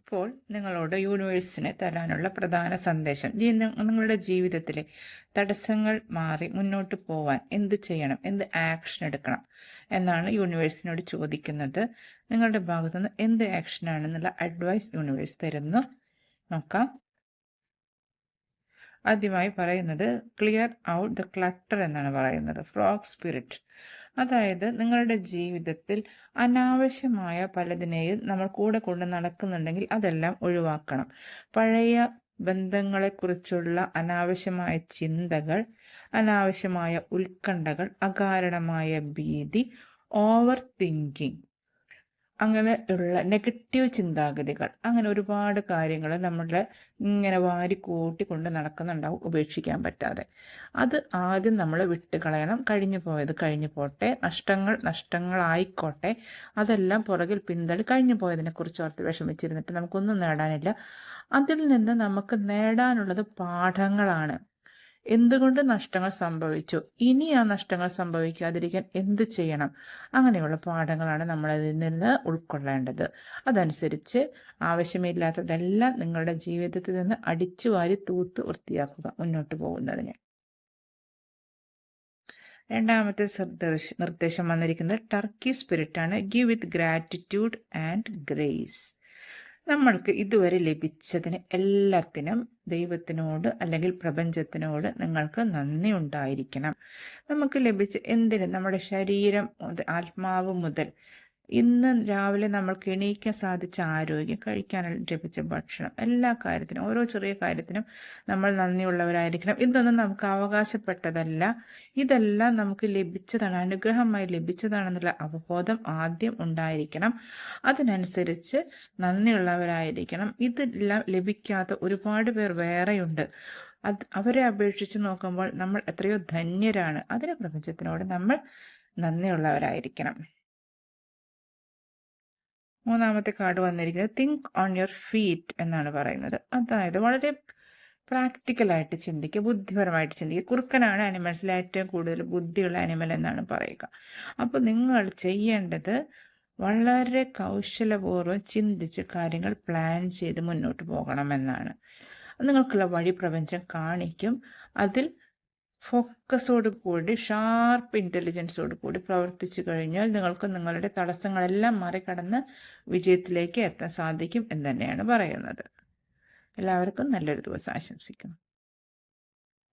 ഇപ്പോൾ നിങ്ങളോട് യൂണിവേഴ്സിന് തരാനുള്ള പ്രധാന സന്ദേശം, നിങ്ങളുടെ ജീവിതത്തിലെ തടസ്സങ്ങൾ മാറി മുന്നോട്ട് പോവാൻ എന്ത് ചെയ്യണം, എന്ത് ആക്ഷൻ എടുക്കണം എന്നാണ് യൂണിവേഴ്സിനോട് ചോദിക്കുന്നത്. നിങ്ങളുടെ ഭാഗത്തുനിന്ന് എന്ത് ആക്ഷനാണെന്നുള്ള അഡ്വൈസ് യൂണിവേഴ്സ് തരുന്നു. നോക്കാം. ആദ്യമായി പറയുന്നത് ക്ലിയർ ഔട്ട് ദ ക്ലട്ടർ എന്നാണ് പറയുന്നത്. ഫ്രോഗ് സ്പിരിറ്റ്, അതായത് നിങ്ങളുടെ ജീവിതത്തിൽ അനാവശ്യമായ പലതിനെയും നമ്മൾ കൂടെ കൊണ്ട് നടക്കുന്നുണ്ടെങ്കിൽ അതെല്ലാം ഒഴിവാക്കണം. പഴയ ബന്ധങ്ങളെക്കുറിച്ചുള്ള അനാവശ്യമായ ചിന്തകൾ, അനാവശ്യമായ ഉത്കണ്ഠകൾ, അകാരണമായ ഭീതി, ഓവർ തിങ്കിങ്, അങ്ങനെ ഉള്ള നെഗറ്റീവ് ചിന്താഗതികൾ, അങ്ങനെ ഒരുപാട് കാര്യങ്ങൾ നമ്മളുടെ ഇങ്ങനെ വാരി കൂട്ടിക്കൊണ്ട് നടക്കുന്നുണ്ടാവും ഉപേക്ഷിക്കാൻ പറ്റാതെ. അത് ആദ്യം നമ്മൾ വിട്ടുകളയണം. കഴിഞ്ഞു പോയത് കഴിഞ്ഞു പോട്ടെ, നഷ്ടങ്ങളായിക്കോട്ടെ, അതെല്ലാം പുറകിൽ പിന്തള്ളി കഴിഞ്ഞു പോയതിനെക്കുറിച്ച് ഓർത്ത് വിഷമിച്ചിരുന്നിട്ട് നമുക്കൊന്നും നേടാനില്ല. അതിൽ നിന്ന് നമുക്ക് നേടാനുള്ളത് പാഠങ്ങളാണ്. എന്തുകൊണ്ട് നഷ്ടങ്ങൾ സംഭവിച്ചു, ഇനി ആ നഷ്ടങ്ങൾ സംഭവിക്കാതിരിക്കാൻ എന്ത് ചെയ്യണം, അങ്ങനെയുള്ള പാഠങ്ങളാണ് നമ്മൾ അതിൽ നിന്ന് ഉൾക്കൊള്ളേണ്ടത്. അതനുസരിച്ച് ആവശ്യമില്ലാത്തതെല്ലാം നിങ്ങളുടെ ജീവിതത്തിൽ നിന്ന് അടിച്ചു വാരി തൂത്ത് വൃത്തിയാക്കുക മുന്നോട്ട് പോകുന്നതിന്. രണ്ടാമത്തെ നിർദ്ദേശം വന്നിരിക്കുന്നത് ടർക്കി സ്പിരിറ്റാണ്. Give with gratitude and grace. നമ്മൾക്ക് ഇതുവരെ ലഭിച്ചതിന് എല്ലാത്തിനും ദൈവത്തിനോട് അല്ലെങ്കിൽ പ്രപഞ്ചത്തിനോട് നിങ്ങൾക്ക് നന്ദി ഉണ്ടായിരിക്കണം. നമുക്ക് ലഭിച്ച എന്തിനും, നമ്മുടെ ശരീരം, ആത്മാവ് മുതൽ ഇന്ന് രാവിലെ നമ്മൾക്ക് എണീക്കാൻ സാധിച്ച ആരോഗ്യം, കഴിക്കാൻ ലഭിച്ച ഭക്ഷണം, എല്ലാ കാര്യത്തിനും, ഓരോ ചെറിയ കാര്യത്തിനും നമ്മൾ നന്ദിയുള്ളവരായിരിക്കണം. ഇതൊന്നും നമുക്ക് അവകാശപ്പെട്ടതല്ല, ഇതെല്ലാം നമുക്ക് ലഭിച്ചതാണ്, അനുഗ്രഹമായി ലഭിച്ചതാണെന്നുള്ള അവബോധം ആദ്യം ഉണ്ടായിരിക്കണം. അതിനനുസരിച്ച് നന്ദിയുള്ളവരായിരിക്കണം. ഇതെല്ലാം ലഭിക്കാത്ത ഒരുപാട് പേർ വേറെയുണ്ട്. അവരെ അപേക്ഷിച്ച് നോക്കുമ്പോൾ നമ്മൾ എത്രയോ ധന്യരാണ്. അതിന് പ്രപഞ്ചത്തിനോട് നമ്മൾ നന്ദിയുള്ളവരായിരിക്കണം. മൂന്നാമത്തെ കാർഡ് വന്നിരിക്കുന്നത് തിങ്ക് ഓൺ യുവർ ഫീറ്റ് എന്നാണ് പറയുന്നത്. അതായത് വളരെ പ്രാക്ടിക്കലായിട്ട് ചിന്തിക്കുക, ബുദ്ധിപരമായിട്ട് ചിന്തിക്കുക. കുറുക്കനാണ് ആനിമൽസിൽ ഏറ്റവും കൂടുതൽ ബുദ്ധിയുള്ള ആനിമൽ എന്നാണ് പറയുക. അപ്പോൾ നിങ്ങൾ ചെയ്യേണ്ടത് വളരെ കൗശലപൂർവ്വം ചിന്തിച്ച് കാര്യങ്ങൾ പ്ലാൻ ചെയ്ത് മുന്നോട്ട് പോകണമെന്നാണ്. നിങ്ങൾക്കുള്ള വഴി പ്രപഞ്ചം കാണിക്കും. അതിൽ ഫോക്കസോട് കൂടി, ഷാർപ്പ് ഇൻ്റലിജൻസോട് കൂടി പ്രവർത്തിച്ചു കഴിഞ്ഞാൽ നിങ്ങൾക്ക് നിങ്ങളുടെ തടസ്സങ്ങളെല്ലാം മറികടന്ന് വിജയത്തിലേക്ക് എത്താൻ സാധിക്കും എന്ന് തന്നെയാണ് പറയുന്നത്. എല്ലാവർക്കും നല്ലൊരു ദിവസം ആശംസിക്കുന്നു.